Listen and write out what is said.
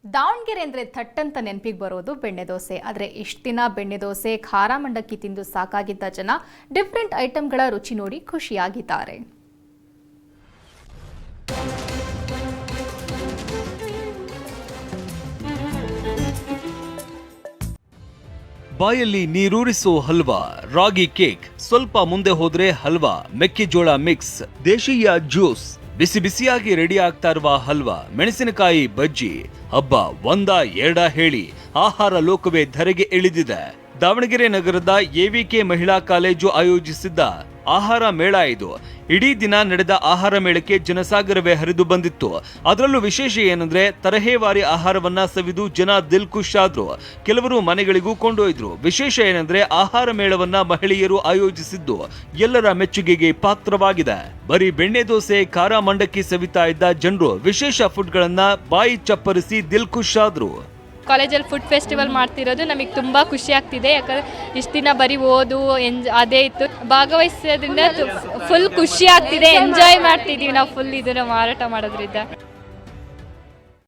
ದಾವಣಗೆರೆ ಅಂದರೆ ಥಟ್ಟಂತ ನೆನಪಿಗೆ ಬರೋದು ಬೆಣ್ಣೆ ದೋಸೆ. ಆದರೆ ಇಷ್ಟು ದಿನ ಬೆಣ್ಣೆ ದೋಸೆ, ಖಾರ ಮಂಡಕ್ಕಿ ತಿಂದು ಸಾಕಾಗಿದ್ದ ಜನ ಡಿಫ್ರೆಂಟ್ ಐಟಮ್ಗಳ ರುಚಿ ನೋಡಿ ಖುಷಿಯಾಗಿದ್ದಾರೆ. ಬಾಯಲ್ಲಿ ನೀರೂರಿಸೋ ಹಲ್ವಾ, ರಾಗಿ ಕೇಕ್, ಸ್ವಲ್ಪ ಮುಂದೆ ಹೋದ್ರೆ ಹಲ್ವಾ, ಮೆಕ್ಕೆಜೋಳ ಮಿಕ್ಸ್, ದೇಶೀಯ ಜ್ಯೂಸ್, ಬಿಸಿ ಬಿಸಿಯಾಗಿ ರೆಡಿ ಆಗ್ತಾ ಇರುವ ಹಲ್ವಾ, ಮೆಣಸಿನಕಾಯಿ ಬಜ್ಜಿ. ಹಬ್ಬ ಒಂದ ಎರಡ ಹೇಳಿ ಆಹಾರ ಲೋಕವೇ ಧರೆಗೆ ಇಳಿದಿದೆ. ದಾವಣಗೆರೆ ನಗರದ ಎವಿಕೆ ಮಹಿಳಾ ಕಾಲೇಜು ಆಯೋಜಿಸಿದ್ದ ಆಹಾರ ಮೇಳ ಇದು. ಇಡೀ ದಿನ ನಡೆದ ಆಹಾರ ಮೇಳಕ್ಕೆ ಜನಸಾಗರವೇ ಹರಿದು ಬಂದಿತ್ತು. ಅದರಲ್ಲೂ ವಿಶೇಷ ಏನಂದ್ರೆ ತರಹೇವಾರಿ ಆಹಾರವನ್ನ ಸವಿದು ಜನ ದಿಲ್ ಖುಷ್ ಆದ್ರು. ಕೆಲವರು ಮನೆಗಳಿಗೂ ಕೊಂಡೊಯ್ದ್ರು. ವಿಶೇಷ ಏನಂದ್ರೆ ಆಹಾರ ಮೇಳವನ್ನ ಮಹಿಳೆಯರು ಆಯೋಜಿಸಿದ್ದು ಎಲ್ಲರ ಮೆಚ್ಚುಗೆಗೆ ಪಾತ್ರವಾಗಿದೆ. ಬರೀ ಬೆಣ್ಣೆ ದೋಸೆ, ಖಾರ ಮಂಡಕ್ಕಿ ಸವಿತಾ ಇದ್ದ ಜನರು ವಿಶೇಷ ಫುಡ್ಗಳನ್ನ ಬಾಯಿ ಚಪ್ಪರಿಸಿ ದಿಲ್ ಖುಷ್ ಆದ್ರು. ಕಾಲೇಜಲ್ಲಿ ಫುಡ್ ಫೆಸ್ಟಿವಲ್ ಮಾಡ್ತಿರೋದು ನಮಗೆ ತುಂಬ ಖುಷಿ ಆಗ್ತಿದೆ. ಯಾಕಂದರೆ ಇಷ್ಟು ದಿನ ಬರೀ ಓದು ಅದೇ ಇತ್ತು. ಭಾಗವಹಿಸೋದ್ರಿಂದ ಫುಲ್ ಖುಷಿ ಆಗ್ತಿದೆ, ಎಂಜಾಯ್ ಮಾಡ್ತಿದ್ದೀವಿ ನಾವು ಫುಲ್ ಇದನ್ನು ಮಾರಾಟ ಮಾಡೋದ್ರಿಂದ.